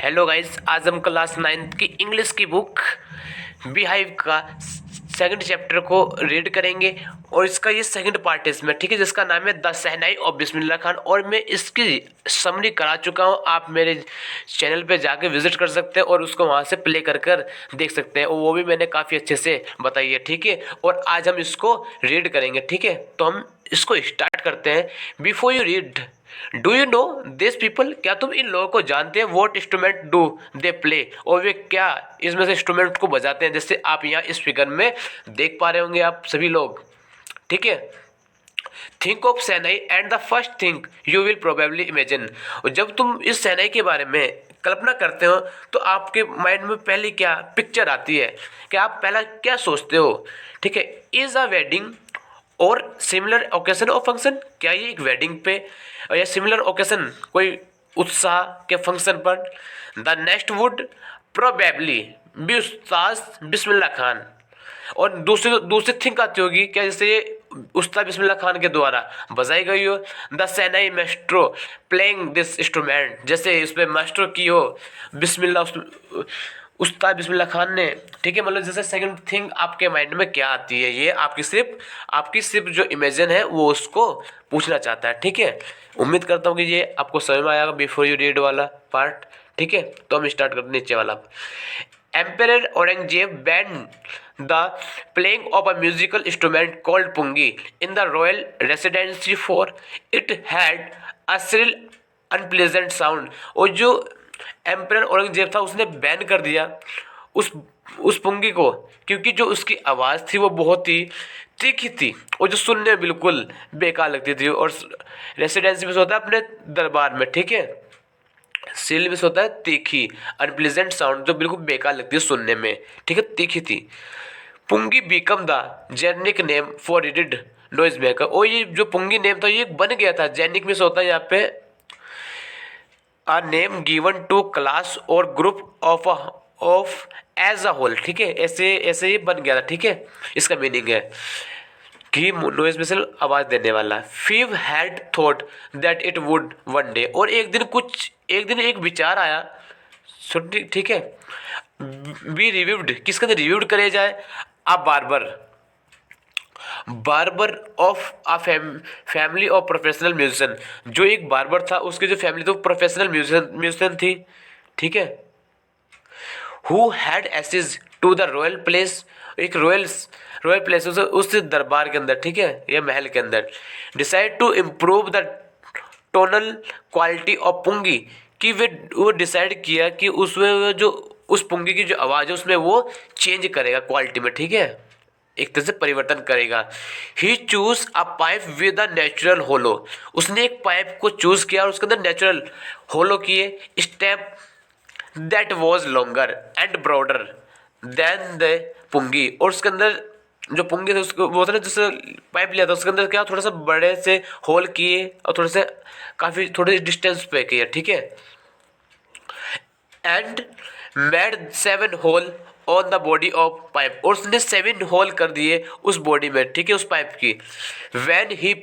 Hello guys, आज हम class 9th की इंग्लिश की बुक बीहाइव का सेकंड चैप्टर को रीड करेंगे और इसका ये सेकंड पार्ट है इसमें, ठीक है, जिसका नाम है the shehnai of Bismillah Khan. और मैं इसकी समरी करा चुका हूँ, आप मेरे चैनल पे जाके विजिट कर सकते हैं और उसको वहाँ से प्ले कर कर देख सकते हैं, और वो भी मैंने काफ़ी अच्छे से बताई है, ठीक है। और आज हम इसको रीड करेंगे, ठीक है। तो हम इसको स्टार्ट करते हैं। Before you read, do you know this people, क्या तुम इन लोगों को जानते हैं? What instrument do they play, और वे क्या इसमें से इंस्ट्रूमेंट को बजाते हैं, जैसे आप यहाँ इस फिगर में देख पा रहे होंगे आप सभी लोग, ठीक है। Think of shehnai and the first thing you will probably imagine, और जब तुम इस शहनाई के बारे में कल्पना करते हो तो आपके माइंड में पहले क्या पिक्चर आती है, कि आप पहला क्या सोचते हो, ठीक है। इज अ वेडिंग और सिमिलर ओकेजन और फंक्शन, क्या ये एक वेडिंग पे या सिमिलर ओकेजन कोई उत्साह के फंक्शन पर। The next would probably be उस्ताद बिस्मिल्लाह खान, और दूसरी दूसरी थिंक आती होगी क्या, जैसे ये उस्ताद बिस्मिल्लाह खान के द्वारा बजाई गई हो। The shehnai maestro playing this instrument, जैसे इसमें मास्टर की हो बिस्मिल्लाह उस्ताद बिस्मिल्लाह खान ने, ठीक है। मतलब जैसे सेकंड थिंग आपके माइंड में क्या आती है, ये आपकी सिर्फ जो इमेजिन है वो उसको पूछना चाहता है, ठीक है। उम्मीद करता हूँ कि ये आपको समझ में आएगा बिफोर यू रीड वाला पार्ट, ठीक है। तो हम स्टार्ट करते हैं नीचे वाला। Emperor Aurangzeb banned the playing of a musical instrument called pungi in the royal residency for it had a shrill unpleasant sound। और जो एम्परर औरंगजेब था उसने बैन कर दिया उस पुंगी को, क्योंकि जो उसकी आवाज़ थी वो बहुत ही तीखी थी और जो सुनने में बिल्कुल बेकार लगती थी। और रेसिडेंसी में होता है अपने दरबार में, ठीक है। सील में होता है तीखी, अनप्लेजेंट साउंड, जो बिल्कुल बेकार लगती है सुनने में, ठीक है, तीखी थी। Pungi become the generic name for reeded noise maker, और ये जो पुंगी नेम था ये बन गया था जेनिक में से होता है यहाँ पे a name given to class और group of as a whole, ठीक है। ऐसे ऐसे ही बन गया था, ठीक है। इसका मीनिंग है कि नॉइज में से आवाज देने वाला। Few had thought that it would one day, और एक दिन एक विचार आया, ठीक है, बी रिव्यूड, किसके अंदर रिव्यूड करे जाए, a barber of a family of professional musician, जो एक बार्बर था उसकी जो फैमिली थी वो प्रोफेशनल म्यूजिशियन थी, ठीक है। Who had access to the royal palace, एक रॉयल प्लेस उस दरबार के अंदर, ठीक है, या महल के अंदर। Decide to improve the tonal quality of pungi, कि वो डिसाइड किया कि उसमें जो उस पुंगी की जो आवाज़ है उसमें वो चेंज करेगा क्वालिटी में, ठीक है, एक तरह से परिवर्तन करेगा। He choose a pipe with a natural hollow, उसने एक पाइप को चूज किया और उसके अंदर नेचुरल होलो किए। Step that was longer and broader than the pungi, और उसके अंदर जो पुंगी थे उसको वो था ना, जैसे पाइप लिया था उसके अंदर क्या थोड़ा सा बड़े से होल किए और थोड़े से काफ़ी थोड़े डिस्टेंस पे किए, ठीक है। And made 7 hole on the body of pipe, और उसने 7 होल कर दिए उस बॉडी में, ठीक है, उस पाइप की। When he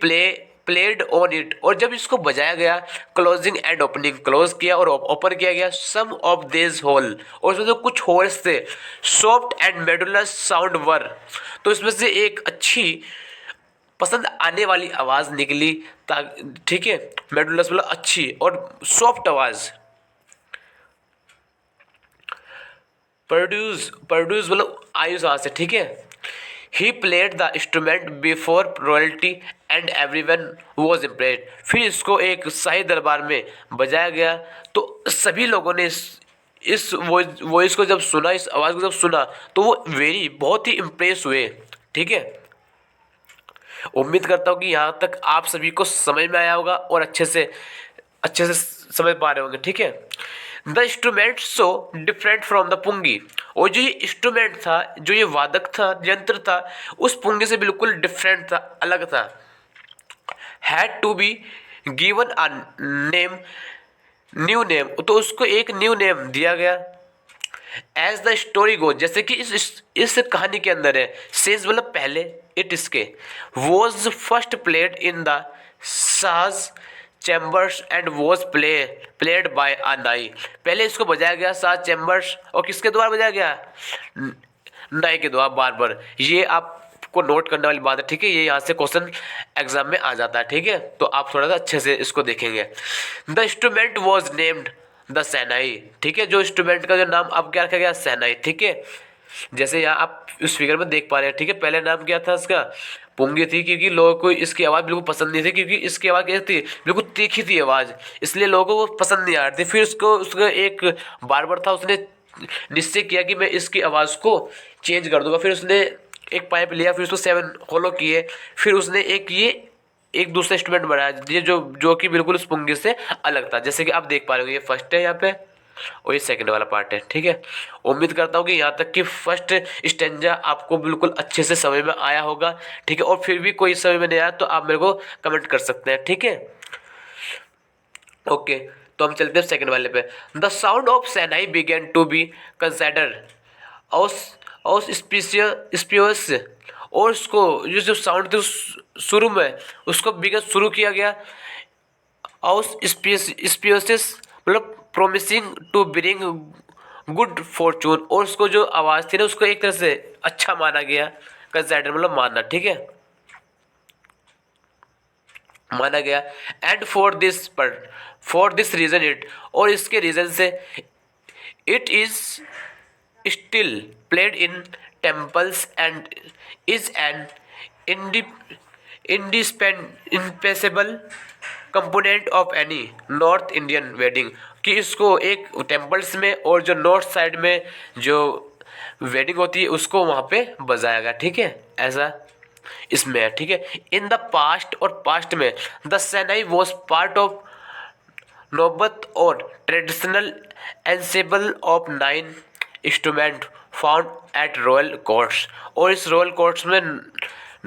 played on it, और जब इसको बजाया गया, क्लोजिंग एंड ओपनिंग, क्लोज किया और ओपन किया गया, सम ऑफ दिस होल, और उसमें जो कुछ होल्स थे, सॉफ्ट एंड मेडुलस साउंड वर, तो इसमें से एक अच्छी पसंद आने वाली आवाज़ निकली, ठीक है। मेडुलस मतलब अच्छी और सॉफ्ट आवाज़। प्रोड्यूस मतलब आयु वहाँ से, ठीक है। He played the instrument before royalty and everyone was impressed, फिर इसको एक शाही दरबार में बजाया गया तो सभी लोगों ने इस वॉइस को जब सुना, इस आवाज़ को जब सुना तो वो बहुत ही इम्प्रेस हुए, ठीक है। उम्मीद करता हूँ कि यहाँ तक आप सभी को समझ में आया होगा और अच्छे से समझ पा रहे होंगे, ठीक है। The instrument so different from the pungi, और जो ये इंस्ट्रूमेंट था, जो ये वादक था, यंत्र था, उस पुंगी से बिल्कुल डिफरेंट था, अलग था। Had to be given a name, new name, तो उसको एक न्यू नेम दिया गया। एज द स्टोरी गो, जैसे कि इस कहानी के अंदर है, सेज मतलब पहले, इट इसके, was first played in the साज chambers and was played by a नाई। पहले इसको बजाया गया 7 चैम्बर्स, और किसके द्वारा बजाया गया? नाई के द्वारा बार बार। ये आपको नोट करने वाली बात है, ठीक है, ये यहाँ से क्वेश्चन एग्जाम में आ जाता है, ठीक है, तो आप थोड़ा सा अच्छे से इसको देखेंगे। The instrument was named the shehnai, ठीक है, जो इंस्ट्रूमेंट का जो नाम अब क्या रखा गया? सहनाई, ठीक है। जैसे यहाँ आप इस फिगर में देख पा रहे हैं, ठीक है, पहले नाम क्या था इसका? पुंगी थी, क्योंकि लोगों को इसकी आवाज़ बिल्कुल पसंद नहीं थी, क्योंकि इसकी आवाज़ कैसी थी? बिल्कुल तीखी थी आवाज़, इसलिए लोगों को पसंद नहीं आ रही थी। फिर उसका एक बार्बर था, उसने निश्चय किया कि मैं इसकी आवाज़ को चेंज कर दूंगा। फिर उसने एक पाइप लिया, फिर उसको 7 होलो किए, फिर उसने एक दूसरा इंस्ट्रूमेंट बनाया, ये जो कि बिल्कुल उस पुंगी से अलग था। जैसे कि आप देख पा रहे हो, ये फर्स्ट है यहाँ पे और ये सेकंड वाला पार्ट है, ठीक है। उम्मीद करता हूँ कि यहाँ तक कि फर्स्ट स्टेंजा आपको बिल्कुल अच्छे से समझ में आया होगा, ठीक है। और फिर भी कोई समझ में नहीं आया तो आप मेरे को कमेंट कर सकते हैं, ठीक है। ओके, तो हम चलते हैं सेकंड वाले पे। The sound of shehnai began to be consider as auspicious, और उसको ये जो साउंड थी शुरू में उसको बिगेन शुरू किया गया ऑस स्पीशियस, मतलब promising to bring good fortune, और उसको जो आवाज़ थी ना उसको एक तरह से अच्छा माना गया, कंसिडर मतलब मानना, ठीक है, माना गया। And for this reason it, और इसके रीजन से it is still played in temples and is an indispensable component of any North Indian wedding, कि इसको एक टेम्पल्स में और जो नॉर्थ साइड में जो वेडिंग होती है उसको वहाँ पे बजाया गया, ठीक है, ऐसा इसमें है, ठीक है। इन द पास्ट, और पास्ट में the shehnai was part of naubat और traditional ensemble of 9 instrument found at royal courts, और इस रॉयल कोर्ट्स में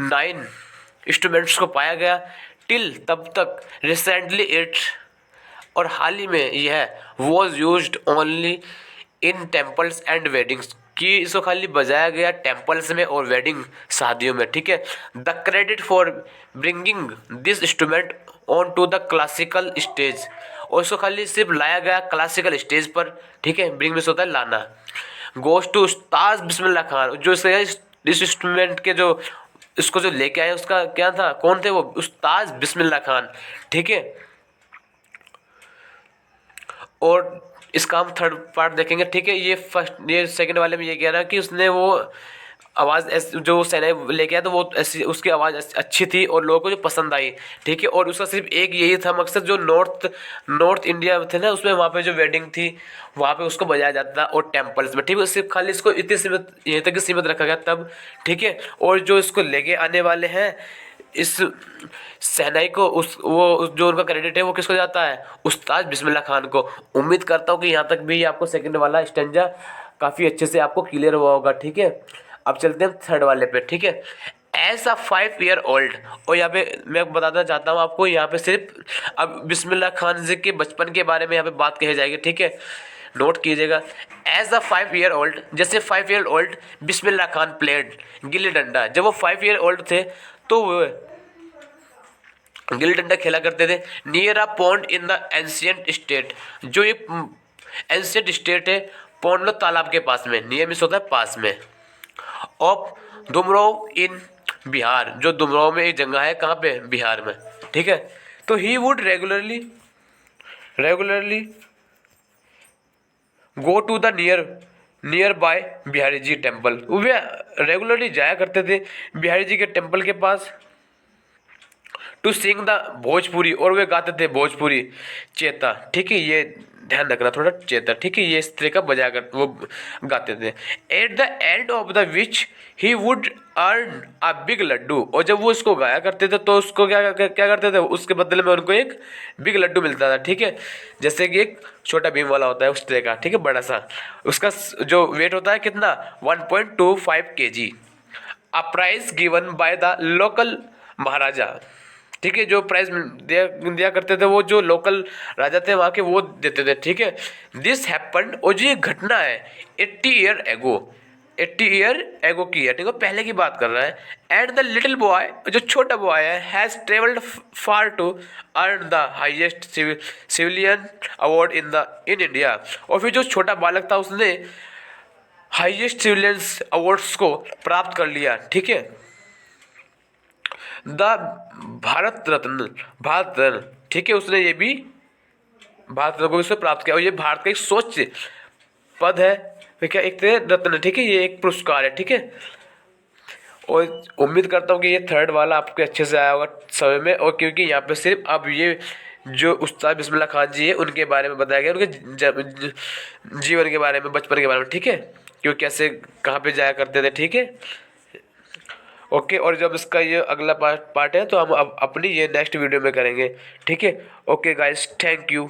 9 इंस्ट्रूमेंट्स को पाया गया। टिल तब तक रिसेंटली इट, और हाल ही में यह was used only in temples and weddings, कि इसको खाली बजाया गया टेम्पल्स में और वेडिंग शादियों में, ठीक है। The credit for bringing this instrument on to the classical stage, और इसको खाली सिर्फ लाया गया क्लासिकल स्टेज पर, ठीक है, ब्रिंग में होता है लाना, गोस टू उस्ताद बिस्मिल्लाह खान, जो इस इंस्ट्रूमेंट के जो इसको जो लेके आए उसका क्या था, कौन थे वो? उस्ताद बिस्मिल्लाह खान, ठीक है। और इसका हम थर्ड पार्ट देखेंगे, ठीक है। ये सेकंड वाले में ये कह रहा है कि उसने वो आवाज़ जो सैनाई लेके आया तो वो ऐसी उसकी आवाज़ अच्छी थी और लोगों को जो पसंद आई, ठीक है। और उसका सिर्फ एक यही था मकसद, जो नॉर्थ इंडिया थे ना, उसमें वहाँ पे जो वेडिंग थी वहाँ पे उसको बजाया जाता था और टेम्पल्स में, ठीक है। सिर्फ खाली इसको इतनी सीमित, यहीं तक सीमित रखा गया तब, ठीक है। और जो इसको लेके आने वाले हैं इस सहनाई को, जो उनका क्रेडिट है वो किसको जाता है? उस्ताद बिस्मिल्लाह खान को। उम्मीद करता हूँ कि यहाँ तक भी आपको सेकंड वाला स्टेंजा काफ़ी अच्छे से आपको क्लियर हुआ होगा, ठीक है। अब चलते हैं थर्ड वाले पे, ठीक है। एज अ 5 ईयर ओल्ड, और यहाँ पे मैं बताना चाहता हूँ आपको, यहाँ पे सिर्फ अब बिस्मिल्लाह खान जी के बचपन के बारे में यहाँ पे बात कही जाएगी, ठीक है, नोट कीजिएगा। एज अ 5 ईयर ओल्ड, जैसे 5 year old Bismillah Khan played gilli danda, जब वो 5 ईयर ओल्ड थे तो वो गिल्ली डंडा खेला करते थे near a pond in the ancient state, जो एक एंशियंट स्टेट है, पॉन्ड लो तालाब के पास में, नियर मिस होता है पास में, ऑफ दुमराव इन बिहार, जो दुमराव में एक जगह है, कहाँ पे? बिहार में, ठीक है। तो he would regularly go to the nearby Bihari ji temple, वे रेगुलरली जाया करते थे बिहारी जी के टेम्पल के पास, टू सिंग द भोजपुरी, और वे गाते थे भोजपुरी चेता, ठीक है, ये ध्यान रखना थोड़ा, चेता, ठीक है, ये इस तरह का बजा कर वो गाते थे। At the end of the which he would earn a big laddu, और जब वो इसको गाया करते थे तो उसको क्या करते थे, उसके बदले में उनको एक बिग लड्डू मिलता था, ठीक है, जैसे कि एक छोटा भीम वाला होता है उस तरह का, ठीक है, बड़ा सा, उसका जो वेट होता है कितना? 1.25 kg। A prize given by the local maharaja, ठीक है, जो प्राइज दिया करते थे वो जो लोकल राजा थे वहाँ के वो देते थे, ठीक है। दिस हैपेंड, और जो ये घटना है 80 ईयर एगो, 80 ईयर एगो की है, ठीक है, पहले की बात कर रहा है। एंड द लिटिल बॉय, जो छोटा बॉय है, has travelled far to earn the highest civilian award in India. और फिर जो छोटा बालक था उसने हाईएस्ट सिविलियंस अवार्ड्स को प्राप्त कर लिया, ठीक है। द भारत रत्न, ठीक है, उसने ये भी भारत रत्न को भी उसने प्राप्त किया। और ये भारत का एक सोच पद है, फिर क्या एक रत्न, ठीक है, ये एक पुरस्कार है, ठीक है। और उम्मीद करता हूँ कि ये थर्ड वाला आपके अच्छे से आया होगा समय में। और क्योंकि यहाँ पे सिर्फ अब ये जो उस्ताद बिस्मिल्लाह खान जी है उनके बारे में बताया गया, उनके जीवन के बारे में, बचपन के बारे में, ठीक है, क्यों कैसे कहाँ पे जाया करते थे, ठीक है। ओके, और जब इसका ये अगला पार्ट है तो हम अब अपनी ये नेक्स्ट वीडियो में करेंगे, ठीक है। Okay guys, thank you.